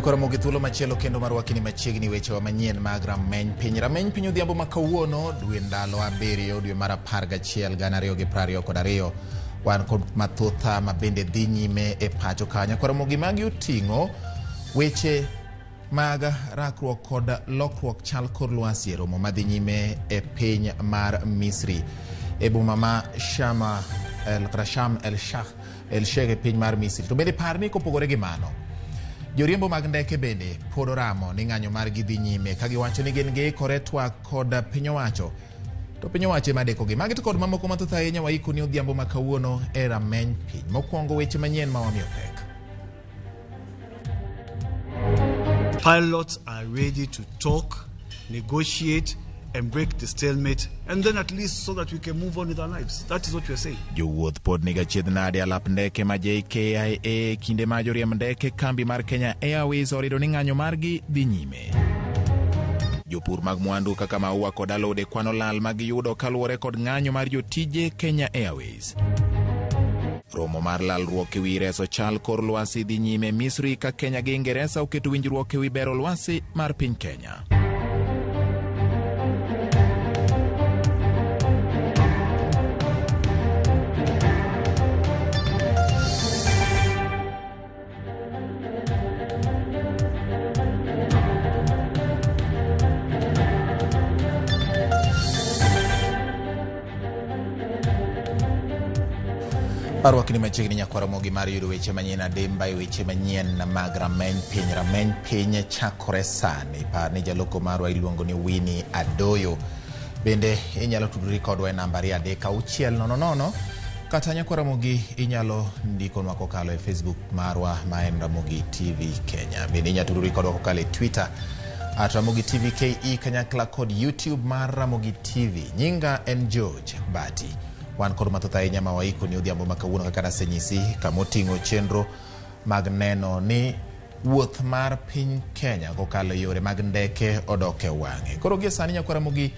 Nyakora mogi thuolo machielo kendo marwaki ni machiegni weche wa manyien mag rameny piny odhiambo makawuono dwe ndalo 7 dwe mar 11 2022 wan kod mathotha mabende dhi nyime e pacho ka. Nyakora mogi magi oting'o weche mag rakruok kod lokruok chal kor lwasi romo madhi nyime e piny mar Misri e boma ma Sharm el Sheikh e piny mar Misri. To bende parni kopogore gi mano, joriembo mag ndeke bende pod oramo ni ng'anyo margi dhi nyime ka giwacho ni gin giikore twak kod piny owacho. To piny owacho ema dekogi. Magi to kod mamoko mathoth ahinya waiko ni odhiambo makawuono e rameny piny. Mokwongo weche manyien ma wamiyo pek. Pilots are ready to talk, negotiate, and break the stalemate, and then at least so that we can move on with our lives. That is what we are saying. Jowuoth pod niga chiedh nade alap ndeke ma JKIA kinde ma joriemb ndeke kambi mar Kenya Airways orido ni ng'anyo margi dhi nyime. Jopur mag mwandu kaka maua kod alode kwano lal mag yudo kaluwore kod ng'anyo mar jotije Kenya Airways. Romo mar lalruok ewi reso chal kor lwasi dhi nyime Misri ka Kenya gi Ingereza oketo winjruok ewi bero lwasi mar piny Kenya. Parwaki ni machiegni nyakwara mogi mar yudo weche manyien adimba e weche manyien mag rameny piny chakore sani. Par ni jaloko marwa iluongo ni Winnie Adoyo. Bende inyalo tudori kodwa e namba 3600 kata nyakwara mogi inyalo ndikonwa kokalo e Facebook marwa ma en RAMOGI TV Kenya. Bende inyalo tudori kodwa kokalo e Twitter @RAMOGI TV KE kanyakla kod YouTube mar RAMOGI TV. Nyinga en George Bati. Wan kod mathoth ahinya ma waiko ni odhiambo makawuono kaka nasenyisi kamoting'o chenro mag neno ni wuoth mar piny Kenya kokalo yore mag ndeke odoke wang'e. Koro gie sani nyakwara mogi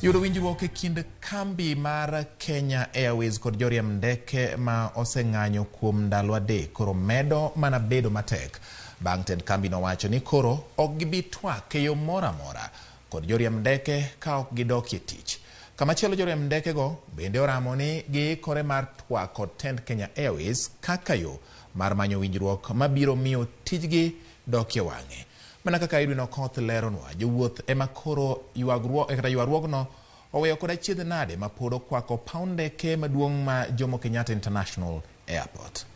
yudo winjruok e kind kambi mar Kenya Airways kod joriemb ndeke ma oseng'anyo kuom ndalo 3 koro medo mana bedo matek. Bang' tend kambi nowacho ni koro ok gibi twak e yo moro amora kod joriemb ndeke ka ok gidokie tich. Kamachielo joriemb ndeke go bende oramo ni giikore mar twak kod tend Kenya Airways kaka yo mar manyo winjruok mabiro miyo tijgi dokie wang'e. Mana kaka Edwin Okoth leronwa, jowuoth ema koro ywaruogno oweyo koda chiedh nade ma pod okwako paw ndeke maduong' ma Jomo Kenyatta International Airport.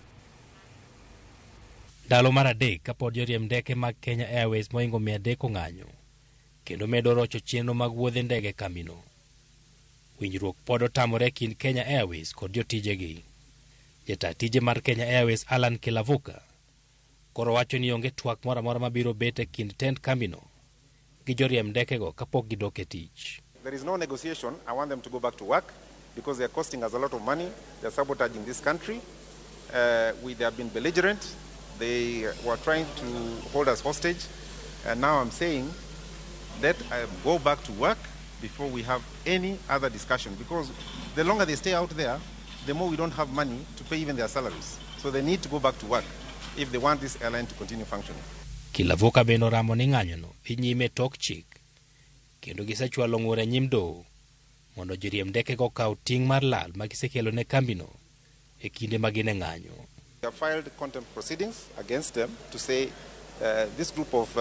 Ndalo mar 3 kapod joriemb ndeke mag Kenya Airways moingo 300 ong'anyo kendo medo rocho chenro mag wuodhe ndege kambino. Winjruok pod otamore kind Kenya Airways kod jotijegi. Jata tije mar Kenya Airways Alan Kilavuka koro wacho ni onge twak moro amora mabiro bet e kind tend kambino gi joriemb ndekego kapok gidok e tich. There is no negotiation. I want them to go back to work because they are costing us a lot of money. They are sabotaging this country. They have been belligerent. They were trying to hold us hostage. And now I'm saying let go back to work before we have any other discussion, because the longer they stay out there, the more we don't have money to pay even their salaries. So they need to go back to work if they want this airline to continue functioning. Kilavuka beno ramo ni ng'anyono inyime tok chik kendo gisechwalo ng'ur e nyim doho mondo joriemb ndeke go kaw ting' mar lal ma gisekelo ne kambino e kinde ma gin e ng'anyo. We have filed contempt proceedings against them to say this group of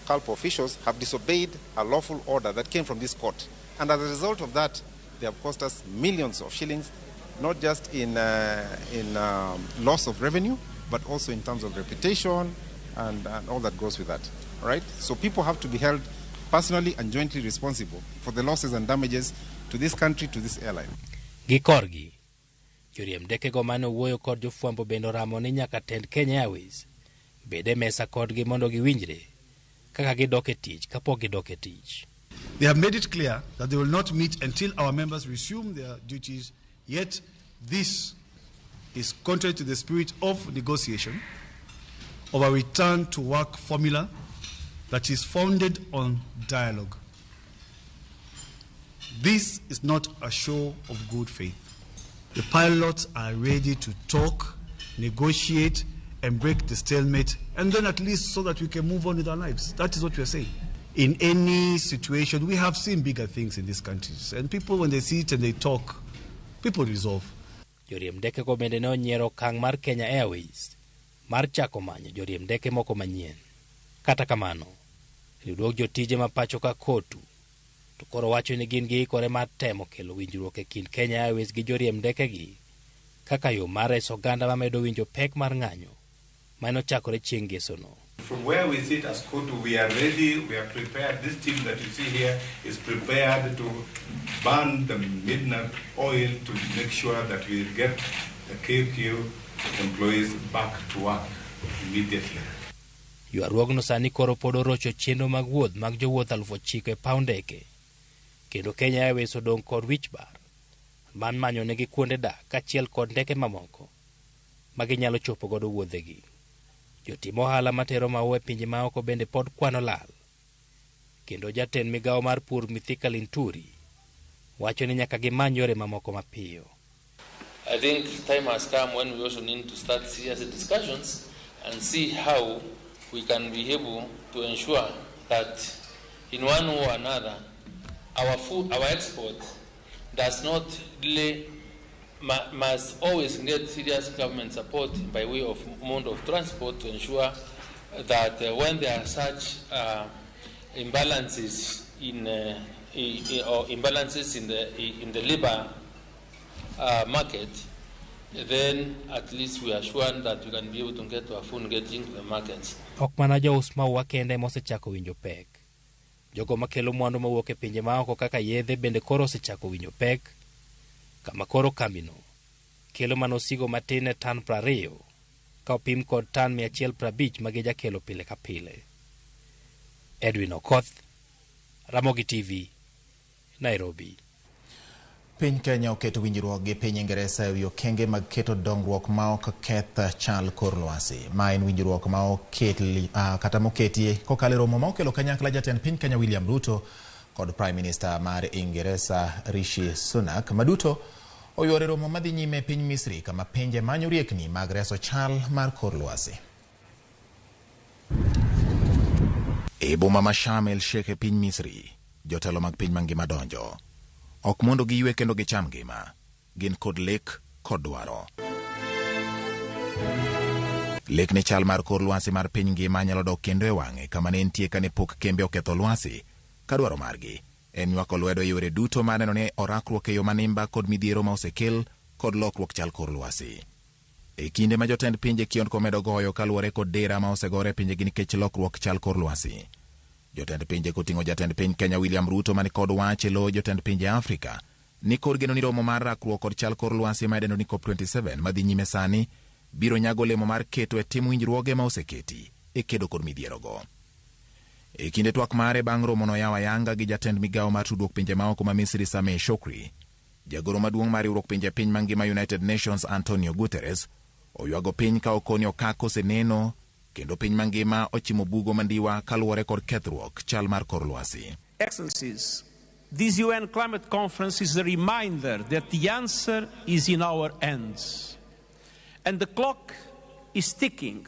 CALP officials have disobeyed a lawful order that came from this court. And as a result of that, they have cost us millions of shillings, not just in loss of revenue, but also in terms of reputation and all that goes with that. All right? So people have to be held personally and jointly responsible for the losses and damages to this country, to this airline. Gikorgi, joriemb ndeke go mane owuoyo kod jofwambo bendo ramo ni nyaka tend Kenya Airways bede mesa kodgi mondo giwinjre kaka gidoke tich kapok gidoke tich. They have made it clear that they will not meet until our members resume their duties, yet this is contrary to the spirit of negotiation, of a return to work formula that is founded on dialogue. This is not a show of good faith. The pilots are ready to talk, negotiate, and break the stalemate, and then at least so that we can move on with our lives. That is what we are saying. In any situation, we have seen bigger things in these countries, and people, when they sit and they talk, people resolve. Joriemb ndeke go bende ne onyiero okang' mar Kenya Airways mar chako manyo joriemb ndeke moko manyien. Kata kamano, riwruog jotije ma pacho ka kotu to koro wacho ni gin giikore mar temo kelo winjruok e kind Kenya Airways gi joriemb ndeke gi kaka yo mar reso oganda mamedo winjo pek mar ng'anyo ma nochakore chieng' ngesono. From where we sit as Kotu, we are ready, we are prepared. This team that you see here is prepared to burn the midnight oil to make sure that we get the KQ employees back to work immediately. Ywaruogno sani koro pod orocho chenro mag wuoth mag jowuoth 9,000 e paw ndeke, kendo Kenya Airways odong' kod wich bar man manyo negi kuonde dak kachiel kod ndeke mamoko ma ginyalo chopo godo wuodhegi. Jotim ohala matero maua e pinje maoko bende pod kwano lal, kendo jatend migawo mar pur Mithika Linturi wacho ni nyaka gimany yore mamoko mapiyo. I think time has come when we also need to start serious discussions and see how we can be able to ensure that in one way or another our export does not really must always get serious government support by way of mode of transport to ensure that when there are such imbalances in the labor market, then at least we are sure that we can be able to get our food getting to the markets. Ok mana jous maua kende mosechako winjo pek. Jogo makelo mwandu mawuok e pinje maoko kaka yedhe bende koro osechako winjo pek, kama koro kambino kelo manosigo matin e tan 20 ka opim kod tan 150 magija kelo pile ka pile. Edwin Okoth, Ramogi TV, Nairobi. Piny Kenya oketo winjruok gi piny Ingresa e wi okenge mag keto dongruok ma ok keth chal kor lwasi. Ma en winjruok ma oketi kokalo romo ma okelo kanyakla jatend piny Kenya William Ruto kod Prime Minister mar Ingresa Rishi Sunak, maduto oyore romo madhi nyime e piny Misri kama pinje manyo riekni mag reso chal mar kor lwasi. E boma ma Sharm el Sheikh e piny Misri, jotelo mag piny mangima donjo. Ok mondo giywe kendo gicham ngima, gin kod lek kod dwaro. Lek ne chal mar kor lwasi mar piny ngima nyalo dok kendo e wang'e kama ne entie kane pok kembe oketho lwasi, ka dwaro margi en ywako lwedo yore duto maneno ni orakruok e yo manimba kod midhiero ma osekel kod lokruok chal kor lwasi. E kinde ma jotend pinje kionko medo goyo kaluwore kod dera ma osegore pinje gi nikech lokruok chal kor lwasi, jotend pinje koting'o jatend piny Kenya William Ruto mani kod wach e lo jotend pinje Afrika ni kod geno ni romo mar rakruok kod chal kor lwasi ma idendo ni COP27 madhi nyime sani biro nyago lemo mar keto e tim winjruoge ma oseketi e kedo kod midhierogo. E kinde twak mare bang' romo no yawa yanga gi jatend migawo mar tudruok pinje maoko ma Misri Sameh Shokri, jagoro maduong' mar riwruok pinje piny mangima United Nations Antonio Guterres oywago piny ka okoni okak oseneno kendo piny mangima ochimo bugo mandiwa kaluwore kod kethruok chal mar kor lwasi. Excellencies, this UN climate conference is a reminder that the answer is in our hands. And the clock is ticking.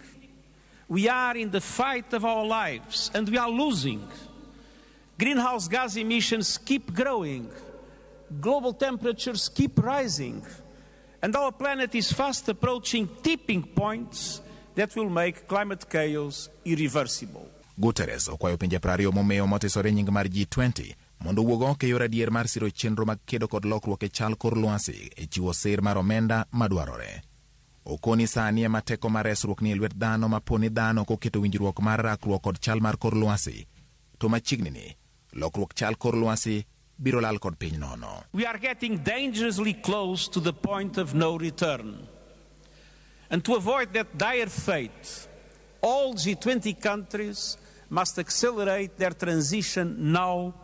We are in the fight of our lives and we are losing. Greenhouse gas emissions keep growing. Global temperatures keep rising. And our planet is fast approaching tipping points that will make climate chaos irreversible. Guterres okwayo pinje 20 momeyo motesore nying mar G20 mondo wuog oko e yor adier mar siro chenro mag kedo kod lokruok e chal kor lwasi e chiwo sir mar omenda madwarore. Okoni sani ema teko mar resruok ni e lwet dhano ma poni dhano koketo winjruok mar rakruok kod chal mar kor lwasi, to machiegni ni lokruok chal kor lwasi biro lal kod piny nono. We are getting dangerously close to the point of no return. And to avoid that dire fate, all G20 countries must accelerate their transition now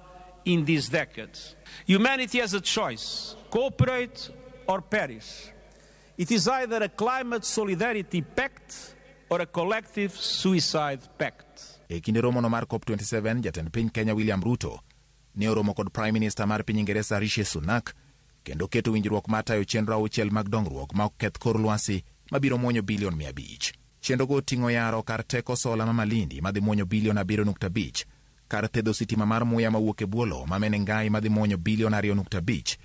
in this decade. Humanity has a choice: cooperate or perish. It is either a climate solidarity pact or a collective suicide pact. E kinde romo no mar COP27, jatend piny Kenya William Ruto ne oromo kod Prime Minister mar piny Ingresa Rishi Sunak kendo keto winjruok matayo chenro 6 mag dongruok ma ok keth kor lwasi mabiro muonyo bilion 500. Chenrogo oting'o yaro kar teko sola ma Malindi madhi muonyo bilion 7.5, kar thedho sitima mar muya mawuok e bwo lowo ma Menengai madhi muonyo bilion 2.5,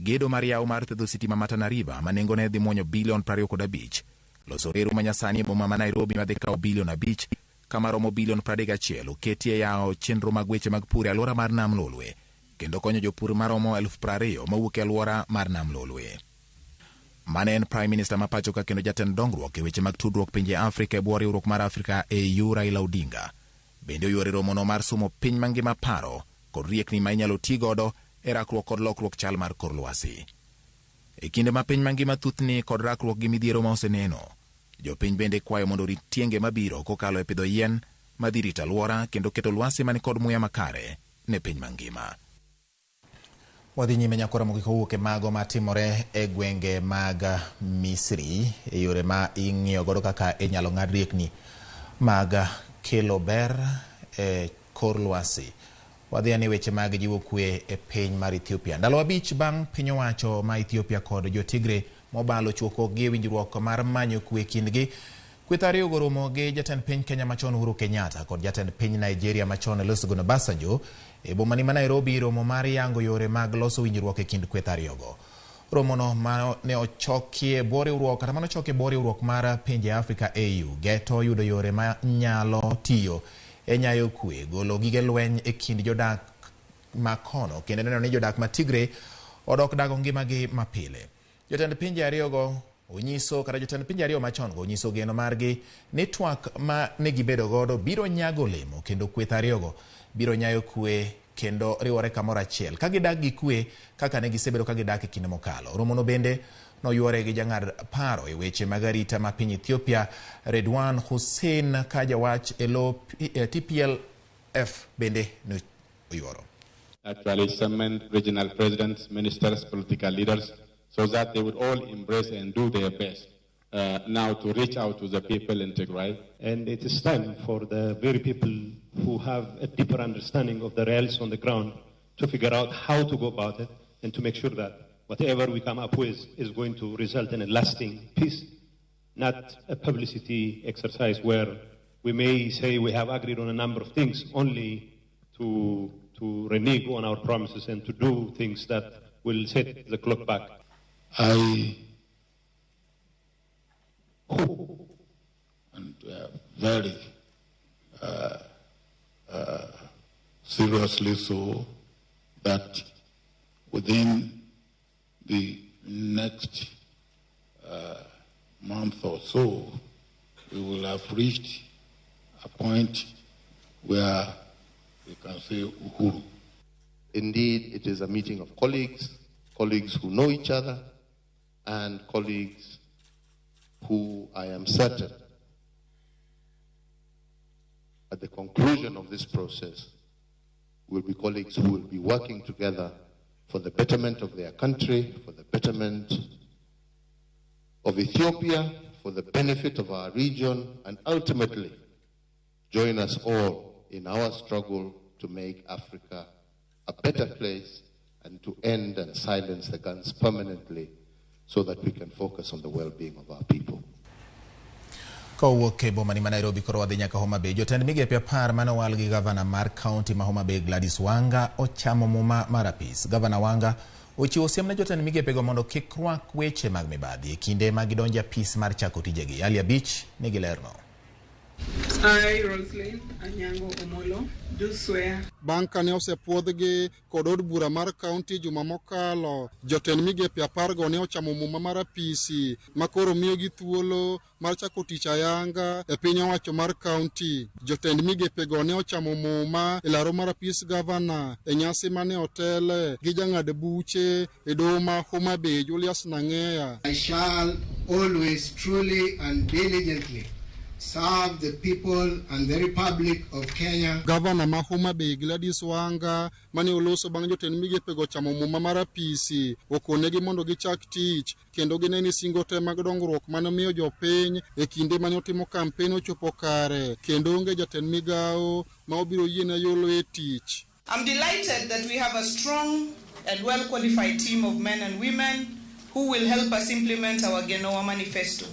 gedo mar yawo mar thedho sitima ma Tana River ma nengone dhi muonyo bilion 25, loso reru manyasani e boma ma Nairobi madhi kawo bilion 5, kama romo bilion 31 oketi e yawo chenro mag weche mag pur e alwora mar Nam Lolwe, kendo konyo jopur maromo 20,000 mawuok e alwora mar Nam Lolwe. Mane en Prime Minister ma pachoka kendo jatend dongruok e weche mag tudruok pinje Afrika e bwo riwruok mar Afrika AU Raila Odinga bende oyuore romono mar somo piny mangima paro kod riekni ma inyalo ti godo e rakruok kod lokruok chal mar kor lwasi. E kinde ma piny mangima thuthni kod rakruok gi midhiero ma oseneno, jopiny bende kwayo mondo rit tienge mabiro kokalo e pidho yien madhi rito alwora kendo keto lwasi mani kod muya makare ne piny mangima. Wadhi nyime nyakora mogik owuok e mago matimore e gwenge mag Misri e yore ma ing'iyo godo kaka inyalo ng'ad riekni mag kelo ber e kor lwasi. Wadhi ane weche mag jiwo kwe e piny mar Ethiopia. Ndalo 5 bang' piny owacho ma Ethiopia kod jo-Tigre mobalo chuoko gi winjruok mar manyo kwe kindgi, kweth ariyogo romo gi jatend piny Kenya machon Uhuru Kenyatta kod jatend piny Nigeria machon Olusegun Obasanjo e boma ma Nairobi, romo mar yango yore mag loso winjruok e kind kweth ariyogo. Romono ne ochokie bwo riwruok kata mano chokie bwo riwruok mar pinje Afrika AU geto yudo yore ma nyalo tiyo e nyayo kwe, golo gige lweny e kind jodak makono kendo neno ni jodak ma Tigre odok dago ngimagi mapile. Jotend pinje ariyogo jotend pinje ariyo machon go onyiso geno margi ni twak ma ne gibedo godo biro nyago olemo kendo kweth ariyogo biro nyayo kwe kendo riwore kamoro achiel ka gidak gi kwe kaka ne gisebedo ka gidak e kinde mokalo. Romono bende noyuore gi jang'ad paro e weche mag arita ma piny Ethiopia Redwan Hussein ka jawach e lo TPLF bende noyuoro. Actually summoned regional presidents, ministers, political leaders, so that they would all embrace and do their best now to reach out to the people in Tigray. And it is time for the very people who have a deeper understanding of the realities on the ground to figure out how to go about it and to make sure that whatever we come up with is going to result in a lasting peace, not a publicity exercise where we may say we have agreed on a number of things only to renege on our promises and to do things that will set the clock back. I hope and very seriously so that within the next month or so we will have reached a point where we can say Uhuru. Indeed, it is a meeting of colleagues who know each other, and colleagues who I am certain at the conclusion of this process will be colleagues who will be working together for the betterment of their country, for the betterment of Ethiopia, for the benefit of our region, and ultimately join us all in our struggle to make Africa a better place and to end and silence the guns permanently so that we can focus on the well-being of our people. Kowuok e boma ma Nairobi koro wadhi nyaka Homa Bay. Jotend migepe 10 manowal gi gavana mar kaunti ma Homa Bay Gladys Wanga ochamo muma mar apis. Gavana Wanga ochiwo siem ne jotend migepego mondo kik rwak weche mag mibadhi e kinde ma gidonjo apis mar chako tijegi. Ali Abich nigi lerno. I, Roslyn Anyango Omolo, do swear. Bang' kane osepuodhgi kod od bura mar kaunti juma mokalo, jotend migepe 10 ne ochamo muma mar apisi makoro miyogi thuolo mar chako tich ayanga e piny owacho mar kaunti. Jotend migepego ne ochamo muma e laro mar apis gavana e nyasi mane otele gi jang'ad buche e doho ma Homa Bay Julius Nang'eya. I shall always truly and diligently serve the people and the Republic of Kenya. Governor ma Homa Bay Gladys Wanga mane oloso bang' jotend migepego chamo muma mar apisi okonegi mondo gichak tich kendo gineni singo te mag dongruok mane miyo jopiny e kinde mane otimo kampen ochopo kare kendo onge jatend migao ma obiro yiene yolo e tich. I'm delighted that we have a strong and well-qualified team of men and women who will help us implement our Genoa manifesto.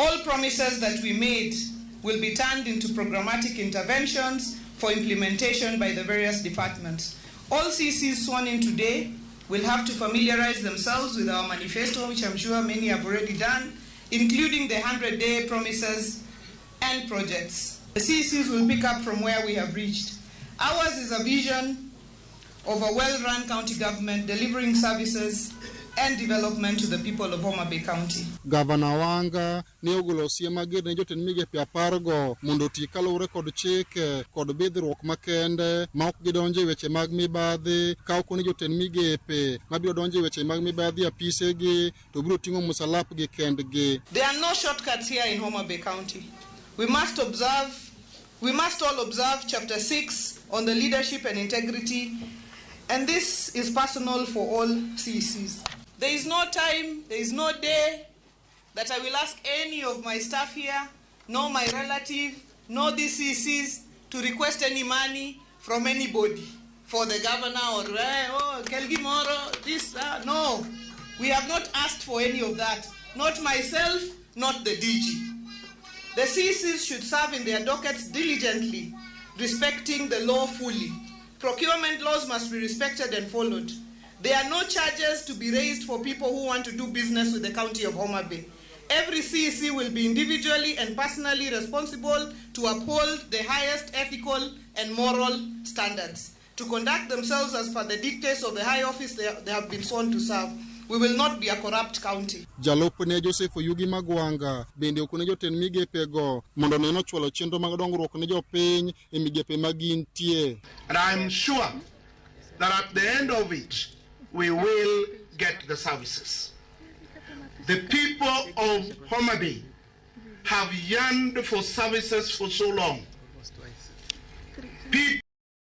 All promises that we made will be turned into programmatic interventions for implementation by the various departments. All CCs sworn in today will have to familiarize themselves with our manifesto, which I'm sure many have already done, including the 100-day promises and projects. The CCs will pick up from where we have reached. Ours is a vision of a well-run county government delivering services and development to the people of Homa Bay County. Governor Wanga ne ogolo siem mager ne jotend migepe 10 mondo oti kaluwore kod chike kod bidhruok makende ma ok gidonje weche mag mibadhi ka ok ne jotend migepe mabiro donje weche mag mibadhi apisegi to biro ting'o musalapgi kendgi. There are no shortcuts here in Homa Bay County. We must all observe Chapter 6 on the leadership and integrity, and this is personal for all CECs. There is no time, there is no day that I will ask any of my staff here, nor my relative, nor the CECs to request any money from anybody for the governor or Kelgimoro, this, no. We have not asked for any of that. Not myself, not the DG. The CECs should serve in their dockets diligently, respecting the law fully. Procurement laws must be respected and followed. There are no charges to be raised for people who want to do business with the County of Homa Bay. Every CEC will be individually and personally responsible to uphold the highest ethical and moral standards, to conduct themselves as per the dictates of the high office they have been sworn to serve. We will not be a corrupt county. Jalopne Joseph Oyugi Magwanga bende okune jotend migepego mondo neno chwalo chenro mag dongruok ne jopiny e migepe magintie. And I'm sure that at the end of it, we will get the services. The people of Homa Bay have yearned for services for so long. People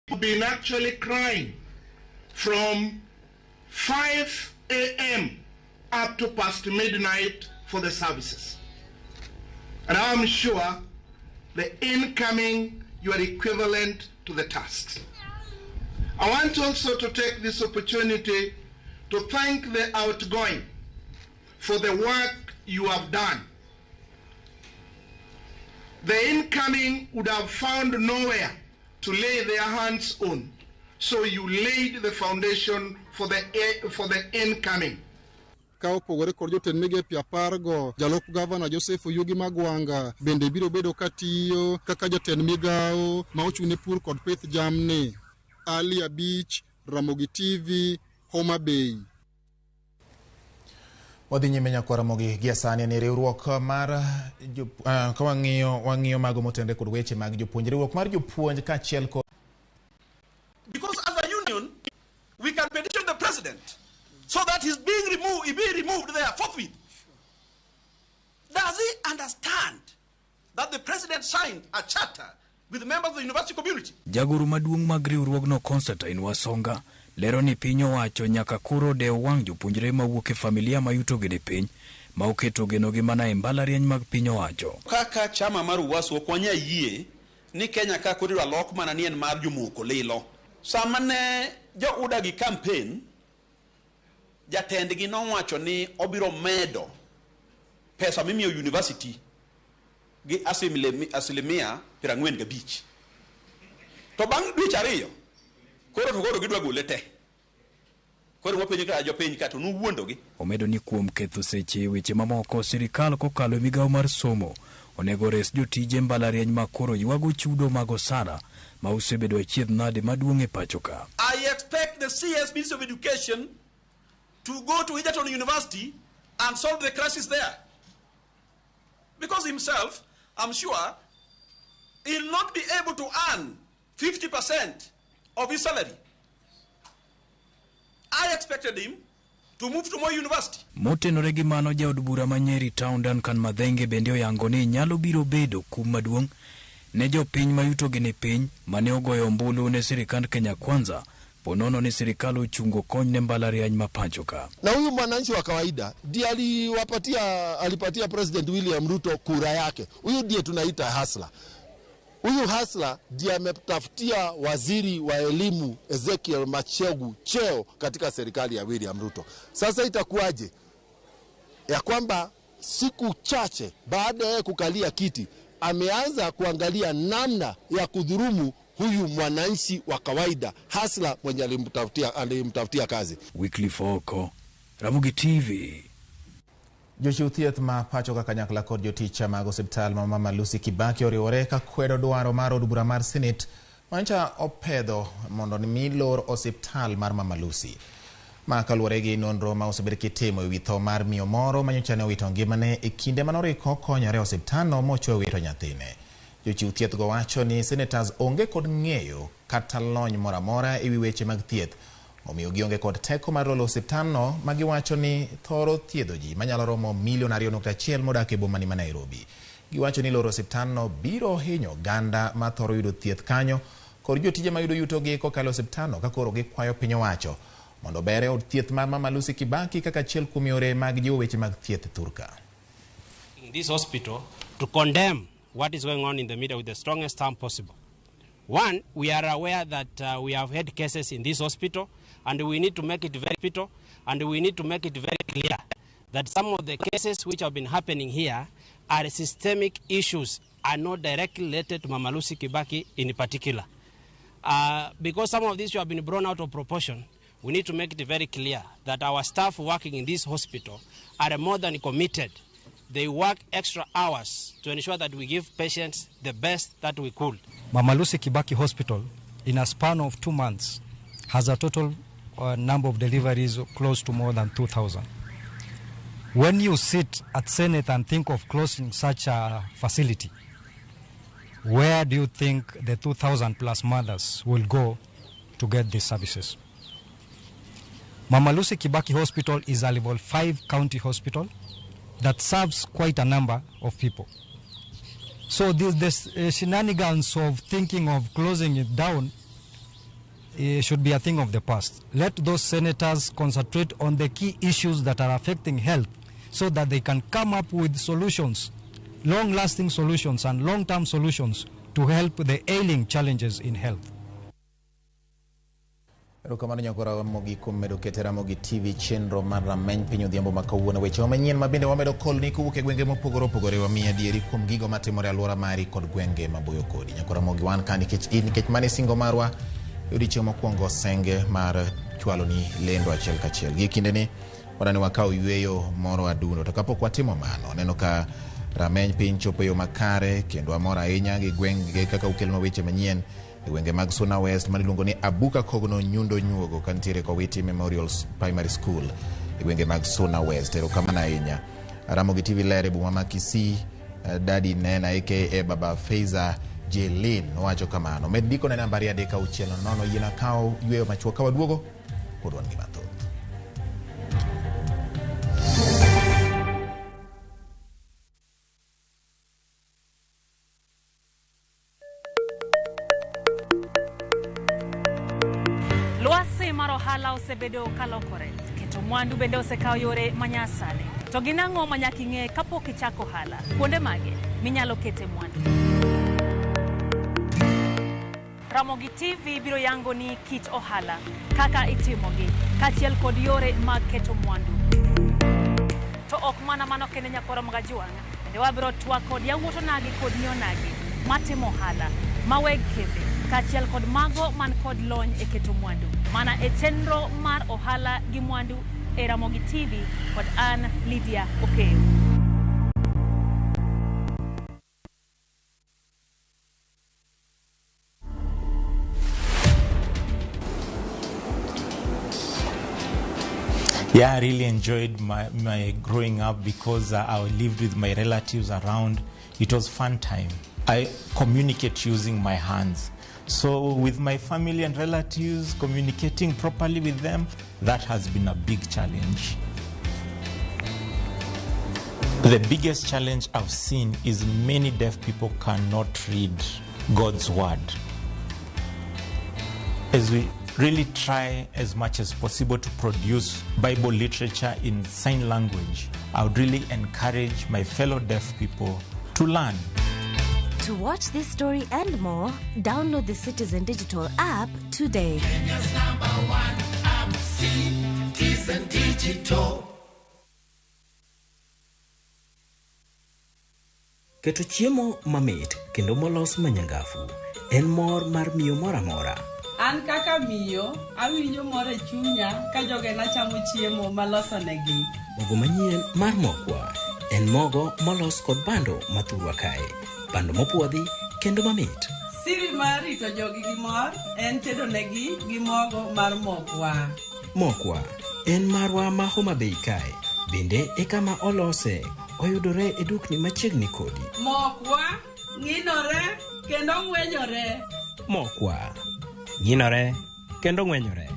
have been actually crying from 5 a.m. up to past midnight for the services. And I'm sure the incoming, you are equivalent to the tasks. I want also to take this opportunity to thank the outgoing for the work you have done. The incoming would have found nowhere to lay their hands on, so you laid the foundation for the incoming. Ka opogore kod jotend migepe 10 jalup gavana Joseph Oyugi Magwanga bende biro bedo katiyo kaka jatend migao ma ochune pur kod pith jamni. Ali Abich, Ramogi TV, Homa Bay. Wadhi nyime nyako Ramogi gi sani ni riwruok mar ka wang'iyo mago motende kod weche mag jopuonj. Riwruok mar jopuonj ka achiel kod because as a union we can petition the president so that he's being removed there forthwith. Does he understand that the president signed a charter with the members of the university community? Jagoro maduong' mag riwruogno Constantine Wasonga lero ni piny owacho nyaka koro dew wang' jopuonjre mawuok e familia mayutogi ni piny ma oketo genogi mana e mbalariany mag piny owacho. Kaka chama mar UWASU okwanya yie ni Kenya ka koro lok mana nien mar jomoko lilo. Sama ne jo UDA gi campaign jatendgi nowacho ni obiro medo pesa mimiyo university gi asilimia 45. To bang' dweche 2 koro gidwa gole te. Koro wapenjo ka jopiny ka to nuwuondogi. Omedo ni kuom ketho seche weche mamoko sirikal kokalo migawo mar somo onego res jotije mbalariany ma koro ywago chudo mag osara ma osebedo achiedh nade maduong' e pachoka. I expect the CS Minister of Education to go to Egerton University and solve the crisis there. Because himself, I'm sure, he'll not be able to earn 50% of his salary. I expected him to move to more university. Motenore gi mano jaod bura ma Nyeri Town Duncan Madhenge bende oyango ni nyalo biro bedo kum maduong' ne jopiny mayutogi ni piny mane ogoyo ombulu ne sirikand Kenya Kwanza ponono ni sirikal ochungo kony ne mbalariany ma pachoka. Na huyu mwananchi wa kawaida ndiye alipatia President William Ruto kura yake. Huyu ndiye tunaita hasla. Huyu hasla ndiye ametafutia waziri wa elimu Ezekiel Machogu cheo katika serikali ya William Ruto. Sasa itakuwaje ya kwamba siku chache baada ya kukalia kiti ameanza kuangalia namna ya kudhurumu huyu mwananchi wa kawaida, hasla mwenye alimtafutia kazi. Weekly Foko, Ramogi TV. Jochiw thieth ma pacho ka kanyakla kod joticha mag osiptal ma Mama Lucy Kibaki oriwore ka kwedo dwaro mar od bura mar Senate mancha opedho mondo mi lor osiptal mar Mama Lucy. Ma kaluwore gi nonro ma osebed kitimo ewi tho mar miyo moro manyocha ne owito ngimane e kinde manoriko konyore osiptalno mochwe wito nyathine. Jochiw thieth go wacho ni senators onge kod ng'eyo kata lony moro amora ewi weche mag thieth. Omiyo gionge kod teko mar rolo osiptalno ma giwacho ni thoro thiedho ji manyalo romo milion 2.1 modak e boma ma Nairobi. Giwacho ni loro osiptalno biro hinyo ganda ma thoro yudo thieth kanyo kod jotije ma yudo yutogi kokalo osiptalno ka koro gikwayo piny owacho mondo bere od thieth mar Mama Lucy Kibaki kaka achiel kuom yore mag jiwo weche mag thieth thurka. In this hospital to condemn what is going on in the media with the strongest term possible. One, we are aware that we have had cases in this hospital, and we need to make it very clear that some of the cases which have been happening here are systemic issues, are not directly related to Mama Lucy Kibaki in particular. Because some of these have been blown out of proportion, we need to make it very clear that our staff working in this hospital are more than committed. They work extra hours to ensure that we give patients the best that we could. Mama Lucy Kibaki Hospital, in a span of 2 months, has a total number of deliveries close to more than 2,000. When you sit at Senate and think of closing such a facility, where do you think the 2,000 plus mothers will go to get these services? Mama Lucy Kibaki Hospital is a level 5 county hospital that serves quite a number of people. So this shenanigans of thinking of closing it down should be a thing of the past. Let those senators concentrate on the key issues that are affecting health so that they can come up with solutions, long-lasting solutions and long-term solutions to help the ailing challenges in health. Erokamano nyakora Ramogi kuom medo keto Ramogi TV chenro mar rameny piny odhiambo ma kawuono. Weche manyien ma bende wamedo kolni kowuok e gwenge mopogore opogore wamiyo adieri kuom gigo matimore alwora mari kod gwenge maboyo kodi. Nyakora Ramogi wan ka nikech mane singo marwa odiechieng' mokwongo senge mar chwalo ni lendo achiel kachiel. Gi kinde ni wadani wakaw yweyo moro adundo, to kapok watimo mano neno ka rameny piny chopo yo makare kendo amor ahinya gi gwenge kaka ukelno weche manyien e gwenge mag Suna West maniluongo ni Abuka Kogno Nyundo Nyuogo kantiere Kowiti Memorial Primary School e gwenge mag Suna West. Erokamano ahinya. Ramogi TV lere boma ma Kisii, Dadi Nena aka Baba Feiza Jelin wacho kamano. Med diko na nambari 360 yina kao yweyo machuo ka waduogo kod wan gi mathoth. Lwasi mar ohala osebedo kalokore, keto mwandu bende osekao yore manyasani. To ginang'o manyaka ing'e kapok ichako ohala? Kuonde mage minyalo kete mwandu? Ramogi TV biro yango ni kit ohala, kaka itimogi, kachiel kod yore mag keto mwandu. To ok mana mano kende nyakora mga juang, bende wabiro twak kod yawuoto nagi kod nyonagi matimo ohala, maweg kembe, kachiel kod mago man kod lony e keto mwandu. Mana e chenro mar ohala gi mwandu e Ramogi TV kod an Lydia Okeyo. Yeah, I really enjoyed my growing up because I lived with my relatives around. It was fun time. I communicate using my hands. So with my family and relatives, communicating properly with them, that has been a big challenge. The biggest challenge I've seen is many deaf people cannot read God's word. As we really try as much as possible to produce Bible literature in sign language, I would really encourage my fellow deaf people to learn. To watch this story and more, download the Citizen Digital app today. Kenya's #1 app, Citizen Digital. Keto chiemo mamit kendo molos manyangafu en mor mar miyo mora mora. An kaka miyo awinjo mor e chunya ka jogena chamo chiemo maloso negi. Mogo manyien mar Mokwa en mogo molos kod bando mathurwa kae. Bando mopuodhi kendo mamit. Siri mar rito jogi gi mor en tedo negi gi mogo mar Mokwa. Mokwa en marwa ma Homa Bay kae. Bende e kama olose oyudore e dukni machiegni kodi. Mokwa ng'inore kendo ng'wenyore. Mokwa ng'inore kendo ng'wenyore.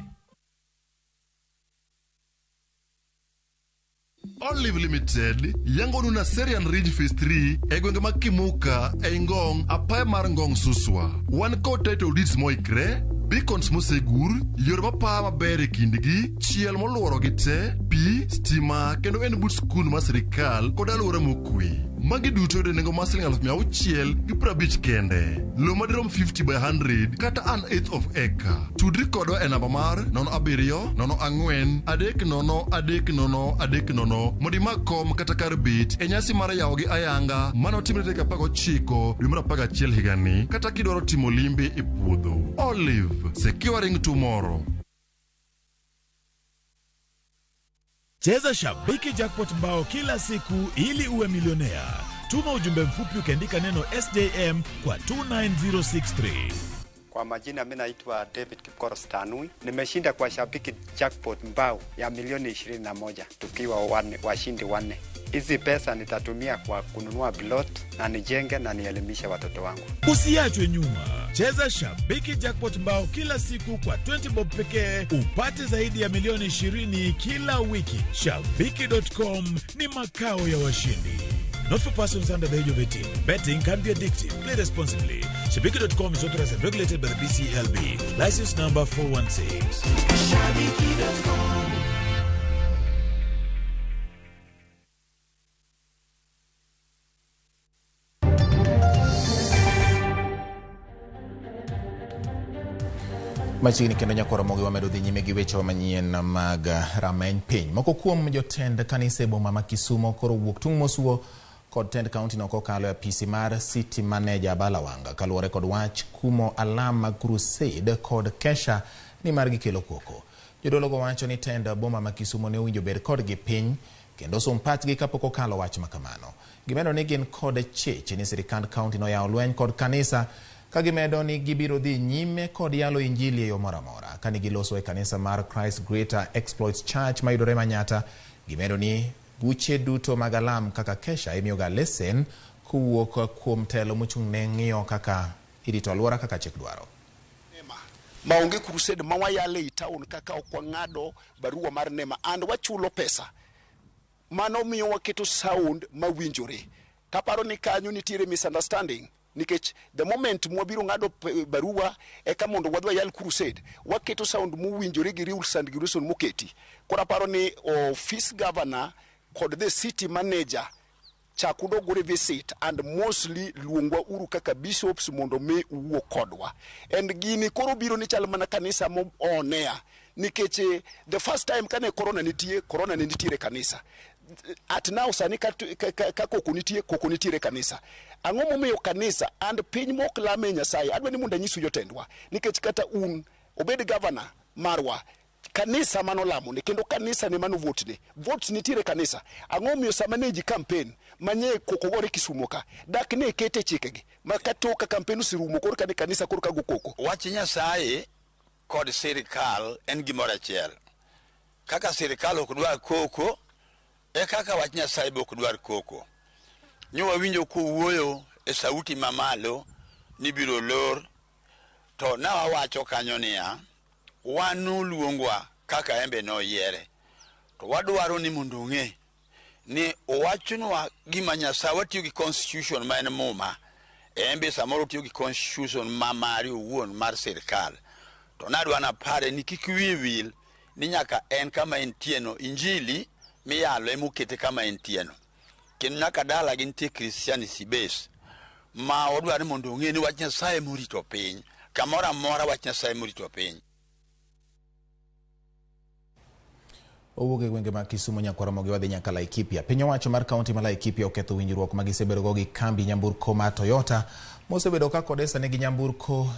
Olive Limited yangonu na Serian Ridge Phase 3 e gwenge mag Kimuka e Ngong apaya mar Ngong Suswa. Wan kod title deeds moikre, beacons mosegur, yore mapaya maber e kindgi, chiel moluoro gi te, pi, stima kendo en but skul mar sirikal kod alwora mokwe. Magi duto de nengo mar Sh650 kende. Lo madirom 50 by 100 kata an 1/8 of acre. Tudri kodwa e namba mar 0704303030 modi makom kata kar bet e nyasi mar yawo gi ayanga manotimre tarik 19 dwe mar 11 higani kata kidwaro timo limbe e puodho. Olive, securing tomorrow. Cheza Shabiki Jackpot Mbao kila siku ili uwe milionea. Tuma ujumbe mfupi ukiandika neno SJM kwa 29063. Kwa majina mimi naitwa David Kipkoro Stanui. Nimeshinda kwa Shabiki Jackpot Mbao ya milioni 21 tukiwa washindi 4. Hizi pesa nitatumia kwa kununua plot na nijenge na nielimishe watoto wangu. Usiachwe nyuma. Cheza Shabiki Jackpot Mbao kila siku kwa 20 bob pekee upate zaidi ya milioni 20 kila wiki. Shabiki.com ni makao ya washindi. Not for persons under the age of 18. Betting can be addictive. Play responsibly. Shabiki.com is authorized and regulated by the BCLB. License number 416. Shabiki.com. Machiegni kendo nyakoro mogi wamedo dhi nyime gi weche manyien mag rameny piny. Moko kuom jotend kanisa e boma ma Kisumo koro wuok tung' mosuo kod tend kaunti no kokalo e apisi mar City Manager Balawanga kaluwore kod wach kumo alam mag crusade kod kesha ni mar gikelo koko. Jodologo wacho ni tend boma ma Kisumo ne owinjo ber kodgi piny kendo som pachgi kapok okalo wach makamano. Gimedo ni gin kod chich ni sirikand kaunti no yawo lweny kod kanisa kagimedo ni gibiro dhi nyime kod yalo injili e yo mora mora kani giloso e kanisa mar Christ Greater Exploits Church mayudore Manyata. Gimedo ni buche duto mag alam kaka kesha imiyoga lesen kuwuok kuom telo mochung' ne ng'iyo kaka irito alwora kaka chik dwaro. Maonge crusade mawayale i town kaka okwang'ado barua mar nema and wachulo pesa mano miyo waketo sound mawinjore. Taparo ni kanyo nitiere misunderstanding nikech the moment mwabiro ng'ado barua eka mondo wadwa yal crusade waketo sound mowinjore gi rules and regulations moketi. Kora paro ni office governor kod the city manager chakudo gore visit and mostly luongwa uru kaka bishops mondo me uwo kodwa. And gini koro biro ni chal mana kanisa mo onea nikech the first time kane corona ne nitiere kanisa. At now sani ka koko nitiere kanisa. Ang'o momiyo kanisa and piny mok lame Nyasaye adwa ni mondo nyisu jotendwa nikech kata un obed governor marwa kanisa manolamo ne kendo kanisa ne mano vote nitiere kanisa. Ang'o momiyo sama ne ji campaign manye koko gore Kisumo ka dak ne kete chikegi makatoka campaign usirumo kor kanisa kor kago koko. Wach Nyasaye kod sirikal en gimoro achiel. Kaka sirikal ok dwar koko e kaka wach Nyasaye bok dwar koko. Nyo wawinjo kuwuoyo e sauti mamalo ni biro lor to na wawacho kanyo niya wanu luongwa kaka embe no yiere to wadwaro ni mondo ng'e ni owachunwa gima Nyasaye watiyo gi constitution ma en muma embe samoro tiyo gi constitution ma mari owuon mar sirikal to nadwa na pare ni kik wiye wil ni nyaka en kama entieno injili miyalo emukete kama entieno kendo nyaka dala gi nitie Christianity base ma odwaro mondo ng'e ni wach Nyasaye morito piny kamoro amora wach Nyasaye morito piny. Owuok e gwenge mag Kisumu nyaka Ramogi wadhi nyaka Laikipia. Piny owacho mar kaunti ma Laikipia oketho winjruok ma gisebedogo gi kambi nyamburko ma Toyota mosebedo ka kodesane gi nyamburko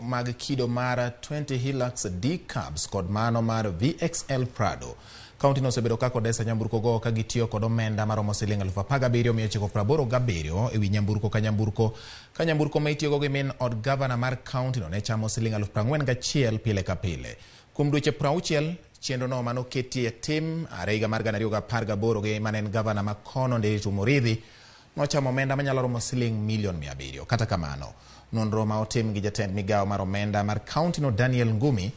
mag kido mar 20 Hilux D-Cabs kod mano mar VXL Prado. Kaunti no osebedo ka kodesa nyamburko go ka gitiyo kod omenda maromo siling 17,987 ewi nyamburko ka nyamburko ma itiyogo gi min od gavana mar kaunti no ne chamo siling 41,000 pile ka pile. Kuom dweche 60 chenro no mano ketie tim higa mar 2018 gi manen gavana ma kono Nderitu Muridhi nochamo omenda manyalo romo siling $1,700,000. Kata kamano, nonro ma otim gi jatend migawo mar omenda mar kaunti no Daniel Ngumi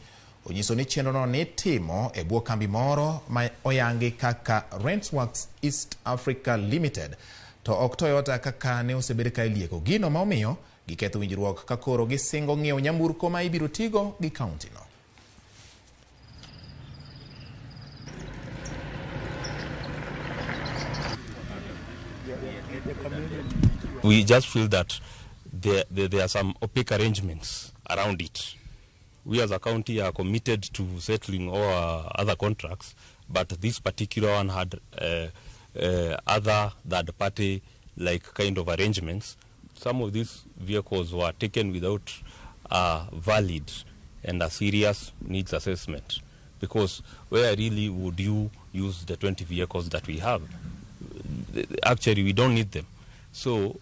onyiso ni chenro no ni timo e bwo kambi moro ma oyangi kaka Rentworks East Africa Limited to ok Toyota kaka ne osebed ka ilieko. Gino ma omiyo giketho winjruok ka koro gisingo ng'iewo nyamburko ma ibiro tigo gi kaunti no. We just feel that there are some opaque arrangements around it. We as a county are committed to settling all our other contracts, but this particular one had other third-party like kind of arrangements. Some of these vehicles were taken without a valid and a serious needs assessment, because where really would you use the 20 vehicles that we have? Actually, we don't need them. So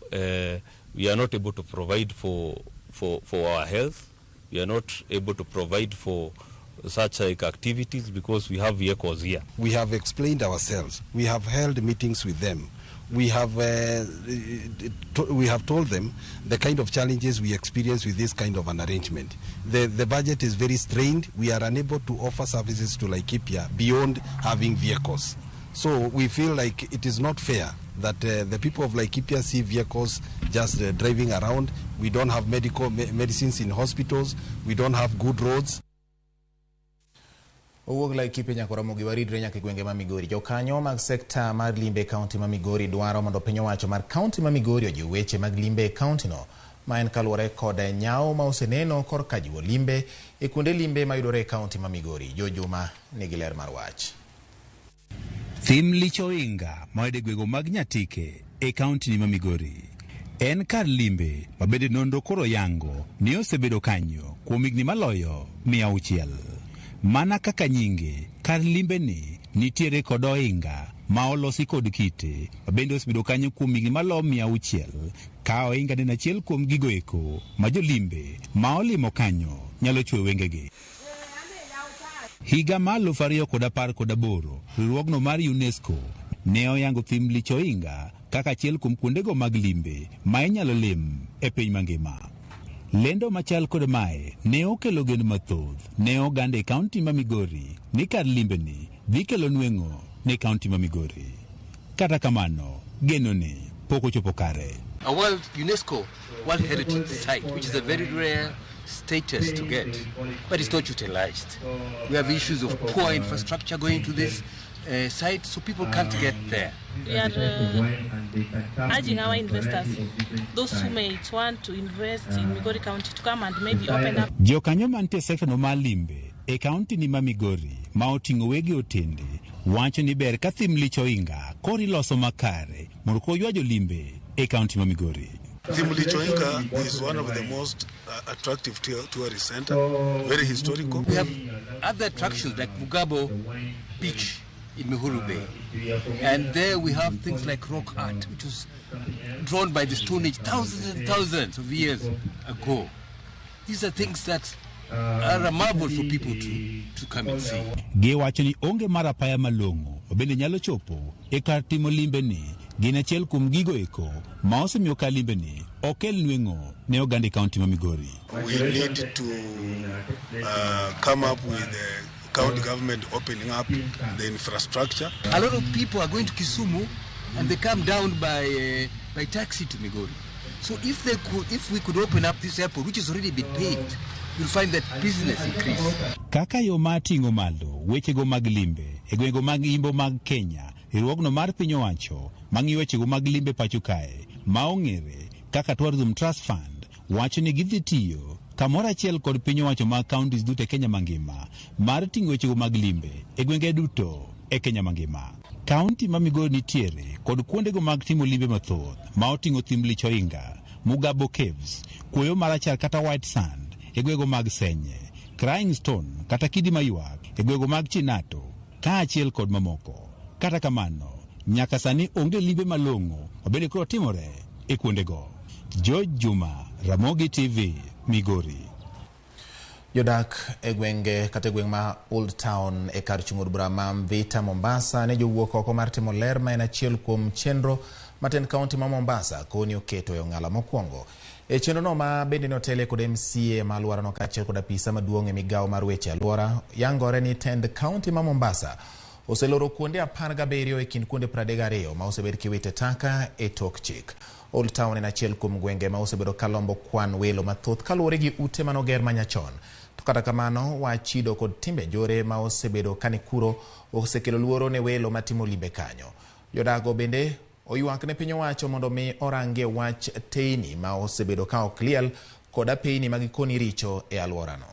we are not able to provide for our health. We are not able to provide for such like activities because we have vehicles here. We have explained ourselves. We have held meetings with them. We have told them the kind of challenges we experience with this kind of an arrangement. The budget is very strained. We are unable to offer services to Laikipia beyond having vehicles. So we feel like it is not fair that the people of Laikipia see vehicles just driving around. We don't have medicines in hospitals. We don't have good roads. Owuok Laikipia nyaka Ramogi waridre nyaka gwenge ma Migori. Jokanyo mag sekta mar limbe kaunti ma Migori dwaro mondo piny owacho mar kaunti ma Migori ojiw weche mag limbe kaunti no, ma en kaluwore kod nyawo ma oseneno korka jiwo limbe e kuonde limbe ma yudore e kaunti ma Migori. Jojuma nigi ler mar wach. Thim Lichoinga moede gwego mag Nyatike e kaunti ni ma Migori. En kar limbe mabende nonro koro yango ni osebedo kanyo kuom higni maloyo 600. Mana kaka nyinge, kar limbe ni nitiere kod ohinga ma olosi kod kite mabende osebedo kanyo kuom higni maloyo 600. Ka ohinga en achiel kuom gigo eko ma jolimbe ma olimo kanyo nyalo chwe wengegi. Higa ma 2018 riwruogno mar UNESCO ne oyango thim Lichoinga kaka achiel kuom kuondego mag limbe ma inyalo lim e piny mangima. Lendo machal kod mae ne okelo geno mathoth ne oganda e kaunti ma Migori ni kar limbe ni dhi kelo nweng'o ne kaunti ma Migori. Kata kamano, geno ni pok ochopo kare. A World UNESCO World Heritage Site, which is a very rare status to get, but it's not utilized. We have issues of poor infrastructure going to this site, so people can't get there. We are urging our investors, those who may want to invest in Migori County, to come and maybe open up. Jokanyo mantie sekta no mar limbe e kaunti ni ma Migori ma oting'o wegi otende wacho ni ber ka thim Lichoinga kori loso makare mondo ko ywajo limbe e kaunti ma Migori. Thim Lichoinga is one of the most attractive tourist center, very historical. We have other attractions like Mugabo Beach in Mihuru Bay, and there we have things like rock art, which was drawn by the Stone Age thousands and thousands of years ago. These are things that are a marvel for people to come and see. Gi wacho ni onge mar apaya malong'o bende nyalo chopo e kar timo limbe ni gin achiel kuom gigo eko ma osemiyo ka limbe ni okel nweng'o ne oganda kaunti ma Migori. We need to come up with the county government opening up the infrastructure. A lot of people are going to Kisumu and they come down by taxi to Migori. So if we could open up this airport, which has already been paved, you'll find that business increase. Kaka yo matingo malo wechego mag limbe e gwenge mag imbo mag Kenya, riwruogno mar piny owacho mang'iyo wechego mag limbe pacho kae ma ong'ere kaka Tourism Trust Fund wacho ni gidhi tiyo kamora achiel kod piny owacho mag counties duto e Kenya mangima mar ting'o wechego mag limbe e gwenge duto e Kenya mangima. Kaunti ma Migori nitiere kod kuondego mag timo limbe mathoth ma oting'o Thimlich Oinga, Mugabo Caves, Kuoyo Marachar kata White Sand e gwego mag Senye, Crying Stone kata Kidi Mayuak e gwego mag Chinato kaachiel kod mamoko. Kata kamano, nyaka sani onge limbe malong'o mabende koro timore e kuondego. George Juma, Ramogi TV, Migori. Jodak e gwenge kata gweng ma Old Town e kar chung'ur bura ma Mvita Mombasa ne jowuok oko mar timo ler ma en achiel kuom chenro maten kaunti ma Mombasa koni oketo e ong'ala mokwongo. E chenro no ma bende notele kod MCA ma alwora no kaachiel kod apisa maduong' e migawo mar weche alwora yangore ni tend kaunti ma Mombasa oseloro kuonde 17 e kind kuonde 32 ma osebed kiwite taka e tok chik. Old Town en achiel kuom gwenge ma osebedo kalombo kwan welo mathoth kaluwore gi ute manoger manyachon. To kata kamano, wachido kod timbe jore ma osebedo kanikuro osekelo luoro ne welo matimo limbe kanyo. Jodago bende oyuak ne piny owacho mondo mi orangie wach teini ma osebedo ka ok liel kod apeini magikoni richo e alworano.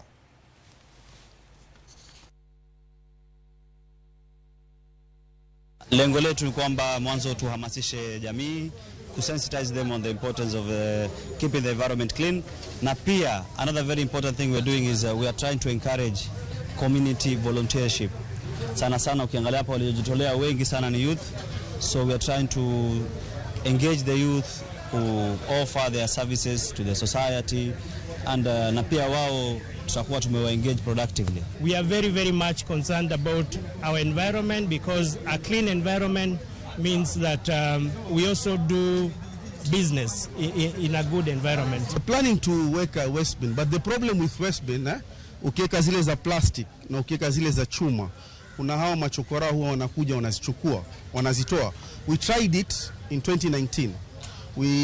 Lengo letu ni kwamba mwanzo tuhamasishe jamii, kusensitize them on the importance of keeping the environment clean. Na pia, another very important thing we're doing is we are trying to encourage community volunteership. Sana sana ukiangalia hapa waliojitolea wengi sana ni youth. So we are trying to engage the youth who offer their services to the society, and na pia wao tutakuwa tumewa-engage productively. We are very, very much concerned about our environment, because a clean environment means that we also do business in a good environment. We're planning to work a waste bin, but the problem with waste bin, ukiweka zile za plastic na ukiweka zile za chuma, kuna hao machokora huwa wanakuja wanazichukua, wanazitoa. We tried it in 2019.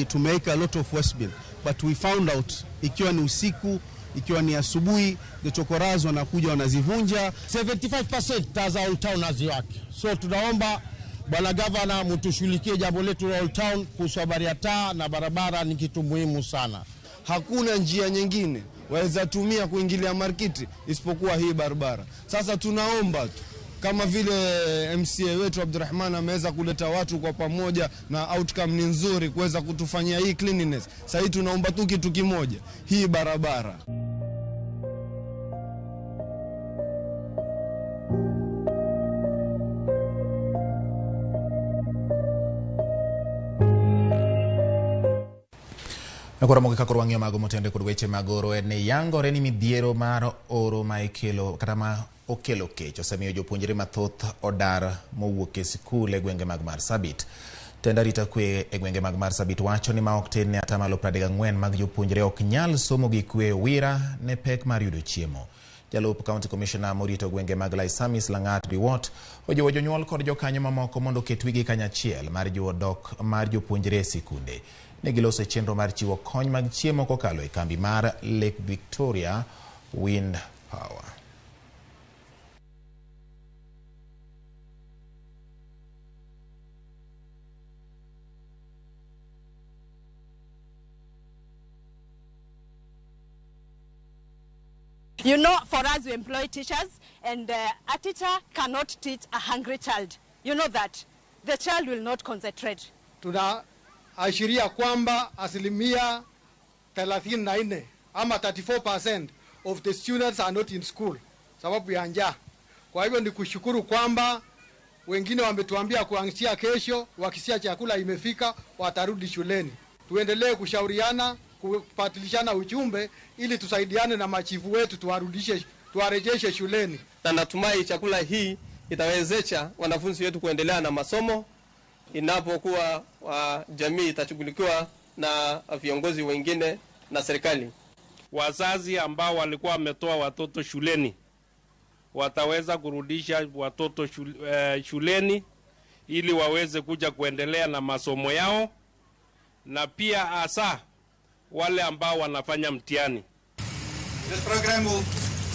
To make a lot of waste bin, but we found out ikiwa ni usiku, ikiwa ni asubuhi, the chokorazo wanakuja wanazivunja. 75% taza Old Town haziwaki. So tunaomba bwana gavana mtushughulikie jambo letu la Old Town kuhusu habari ya taa na barabara, ni kitu muhimu sana. Hakuna njia nyingine waweza tumia kuingilia markiti isipokuwa hii barabara. Sasa tunaomba tu kama vile MCA wetu Abdurrahman ameweza kuleta watu kwa pamoja na outcome ni nzuri kuweza kutufanyia hii cleanliness. Sasa tunaomba tu kitu kimoja, hii barabara. Nakora mogi kakor wang'yo mago motende kod weche magoro en yangore ni midhiero mar oro ma ikelo kata ma okelo kech osemiyo jopuonjre mathoth odar mowuok e skul e gwenge mag Marsabit. Tenda rita kwe e gwenge mag Marsabit wacho ni ma ok tin ne atamalo 34 mag jopuonjre ok nyal somo gi kwe wira ne pek mar yudo chiemo. Jalup County Commissioner morito gwenge mag Laisamis Langat Biwot ojiwo jonyuol kod jokanyo mamoko mondo ket wigi kanyachiel mar jiwo dok mar jopuonjre e sikunde. Negiloso chenro mar chiwo kony mag chiemo kokalo e kambi mar Lake Victoria Wind Power. You know, for us we employ teachers, and a teacher cannot teach a hungry child. You know that. The child will not concentrate. Tunaashiria kwamba 34% ama 34% of the students are not in school sababu ya njaa. Kwa hivyo ni kushukuru kwamba wengine wametuambia kuanzia kesho wakisia chakula imefika watarudi shuleni. Tuendelee kushauriana, kupatilishana ujumbe ili tusaidiane na machifu wetu tuwarejeshe shuleni. Na natumai chakula hii itawezesha wanafunzi wetu kuendelea na masomo inapokuwa jamii itashughulikiwa na viongozi wengine na serikali. Wazazi ambao walikuwa wametoa watoto shuleni wataweza kurudisha watoto shuleni ili waweze kuja kuendelea na masomo yao, na pia hasa wale ambao wanafanya mtihani. This program will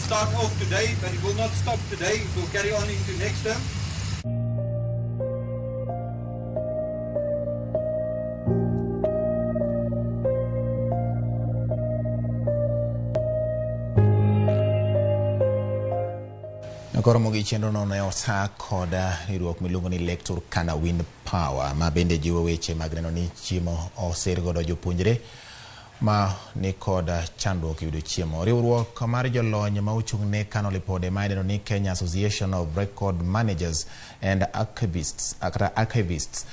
start off today, but it will not stop today. It will carry on into next term. Nyakoromogi chenro no ne osa koda riwruok miluongo ni Lake Turkana Wind Power ma bende jiwo weche mag neno ni chiemo oser godo jopuonjre ma ni koda chandruok yudo chiemo. Riwruok mar jolony ma ochung' ne kano lipode ma idendo ni Kenya Association of Record Managers and Archivists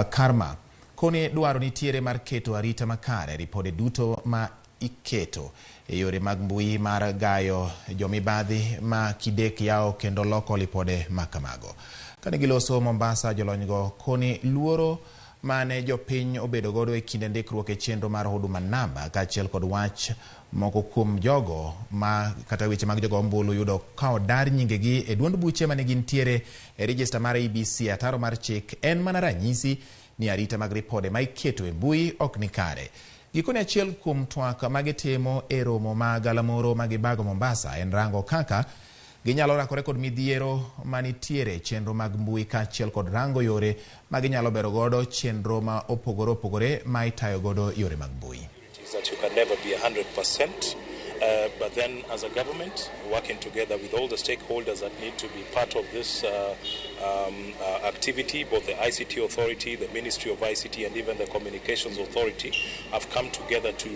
Karma koni dwaro nitiere mar keto arita makare ripode duto ma iketo e yore mag mbui mar gayo jomibadhi ma kidek yao kendo loko lipode makamago. Kane giloso Mombasa, jolonygo koni luoro mane jopiny obedo godo e kinde ndikruok e chenro mar huduma namba kaachiel kod wach moko kuom jogo ma kata weche mag jogo ombulu yudo ka odar nyingegi e duond buche mane gintiere e register mar ABC ataro mar chik en mana ranyisi ni arita mag ripode ma iketo e mbui ok ni kare. Gikone achiel kuom twak magitimo e romo ma galamoro magibago Mombasa en rango kaka ginyalo rakore kod midhiero manitiere chenro mag mbui kaachiel kod rango yore maginyalo bero godo chenro ma opogore ma itayo godo yore mag mbui. That you can never be 100%, but then as a government, working together with all the stakeholders that need to be part of this activity, both the ICT Authority, the Ministry of ICT, and even the Communications Authority, have come together to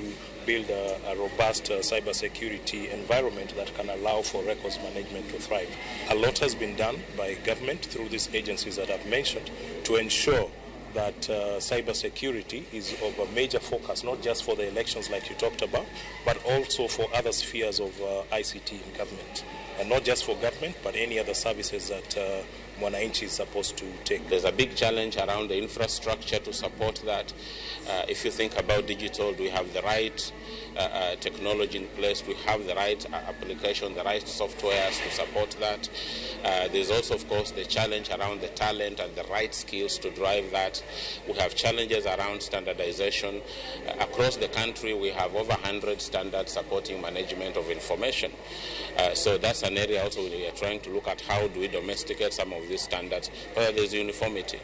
build a robust cybersecurity environment that can allow for records management to thrive. A lot has been done by government through these agencies that I've mentioned to ensure that cybersecurity is of a major focus, not just for the elections like you talked about, but also for other spheres of ICT in government. And not just for government, but any other services that Mwananchi is supposed to take. There's a big challenge around the infrastructure to support that. If you think about digital, do we have the right technology in place? Do we have the right application, the right softwares to support that? There's also, of course, the challenge around the talent and the right skills to drive that. We have challenges around standardization. Across the country, we have over 100 standards supporting management of information. So that's an area also we are trying to look at how do we domesticate some of these standards, whether there's uniformity.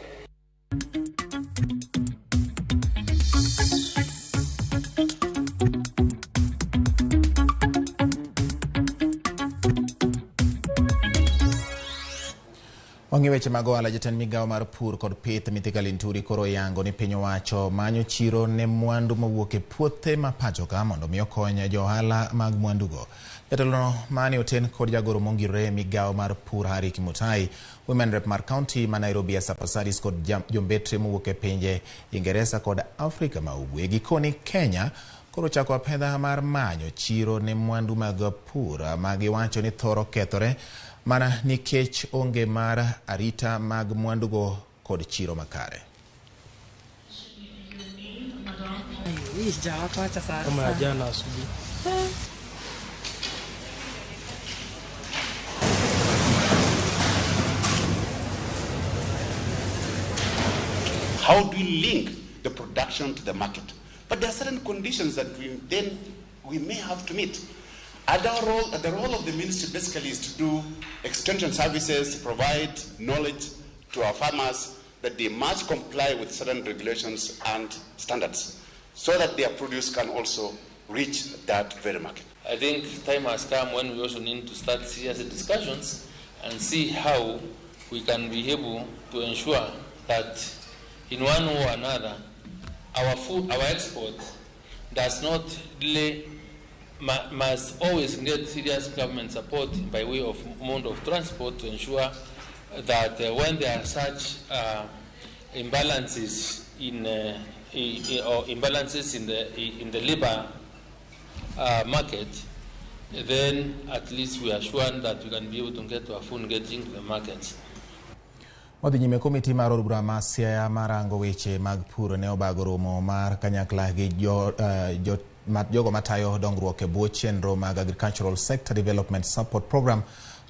Wangi weche mag ohala jatend migawo mar pur kod pith Mithika Linturi koro yango ni piny owacho manyo chiro ne mwandu mawuok e puothe ma pacho ka mondo mi okony jo ohala mag mwandugo. Jatelono mane oten kod jagoro mongirore migawo mar pur Hari Kimutai, Women Rep mar County ma Nairobi Asapasadis kod jombetre mowuok e pinje Ingereza kod Afrika ma ugwe. Gikoni Kenya koro chako apedha mar manyo chiro ne mwandu mag pur ma giwacho ni thoro kethore mana nikech onge mar arita mag mwandugo kod chiro makare. How do we link the production to the market? But there are certain conditions that we may have to meet. The role of the ministry basically is to do extension services, provide knowledge to our farmers that they must comply with certain regulations and standards so that their produce can also reach that very market. I think time has come when we also need to start serious discussions and see how we can be able to ensure that in one way or another, our export does not really must always get serious government support by way of mode of transport to ensure that when there are such imbalances in the labor market, then at least we are sure that we can be able to get to a full engaging to the markets. Wadhi nyime komiti mar od bura ma Siaya marango weche mag pur ne obago romo mar kanyakla gi jogo matayo dongruok e bwo chenro mag Agricultural Sector Development Support Program.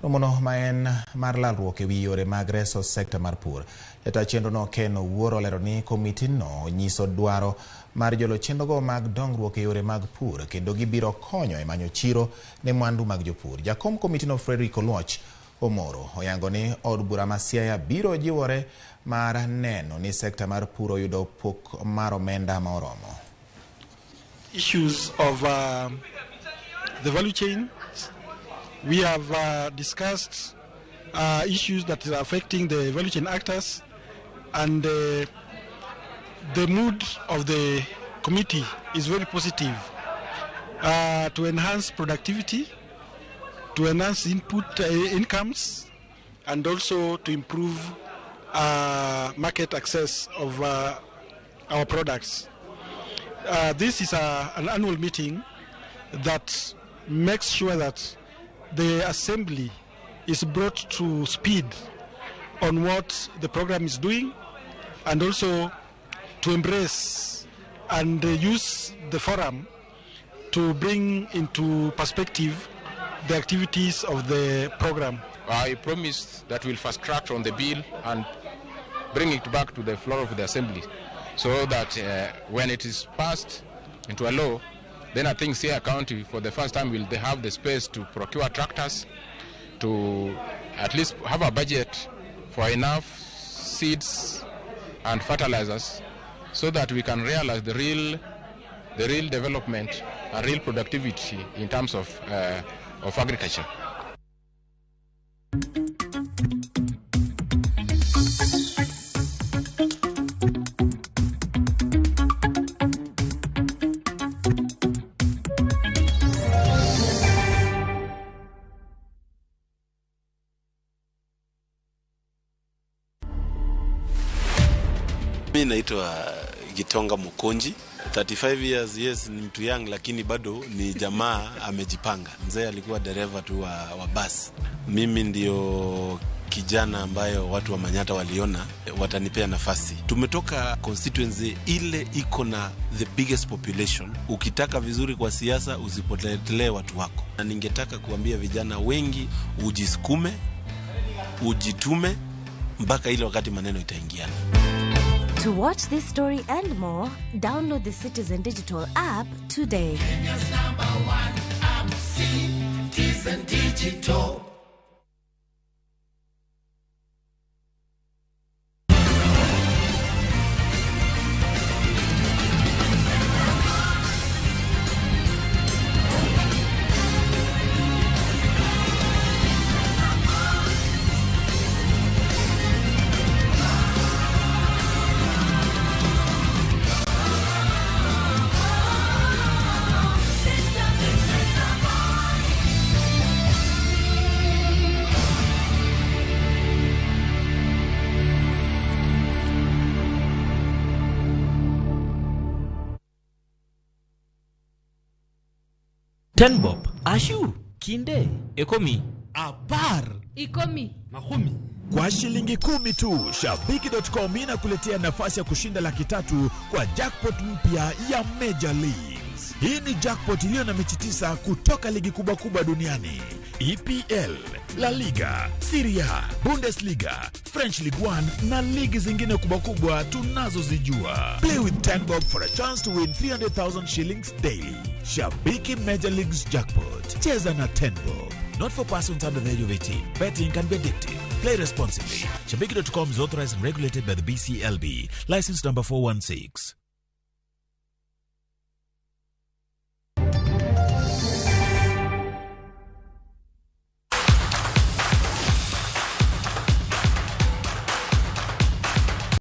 Romono ma en mar lalruok e wi yore mag reso sekta mar pur. Jata chenro no Ken Owuoro olero ni komiti no nyiso dwaro mar jolo chenrogo mag dongruok e yore mag pur kendo gibiro konyo e manyo chiro ne mwandu mag jopur. Jakom komiti no Frederick Oluoch Omoro oyango ni od bura ma Siaya biro jiwore mar neno ni sekta mar pur oyudo pok mar omenda ma oromo. Issues of the value chain, we have discussed issues that are affecting the value chain actors, and the mood of the committee is very positive to enhance productivity, to enhance incomes, and also to improve market access of our products. This is an annual meeting that makes sure that the assembly is brought to speed on what the program is doing, and also to embrace and use the forum to bring into perspective the activities of the program. I promised that we'll fast track on the bill and bring it back to the floor of the assembly, so that when it is passed into a law, then I think Siaya County for the first time will they have the space to procure tractors, to at least have a budget for enough seeds and fertilizers, so that we can realize the real development and real productivity in terms of agriculture. Mimi naitwa Gitonga Mukonji, 35 years, yes, ni mtu young, lakini bado ni jamaa amejipanga. Mzee alikuwa dereva tu wa bus. Mimi ndio kijana ambayo watu wa Manyata waliona watanipea nafasi. Tumetoka constituency ile iko na the biggest population. Ukitaka vizuri kwa siasa usipotelee watu wako. Na ningetaka kuambia vijana wengi ujisukume, ujitume mpaka ile wakati maneno itaingiana. To watch this story and more, download the Citizen Digital app today. Kenya's #1 app, Citizen Digital. Tenbob, ashu, kinde, ekomi, abar, ikomi, mahumi. Kwa shilingi 10 tu, Shabiki.com inakuletea nafasi ya kushinda $300,000 kwa jackpot mpya ya Major Leagues. Hii ni jackpot iliyo na mechi 9 kutoka ligi kubwa duniani. EPL, La Liga, Serie A, Bundesliga, French League 1 na ligi zingine kubwa tunazozijua. Play with Tenbob for a chance to win 300,000 shillings daily. Shabiki Major Leagues Jackpot. Cheza na Tenbob. Not for persons under the age of 18. Betting can be addictive. Play responsibly. Shabiki.com is authorized and regulated by the BCLB. License number 416.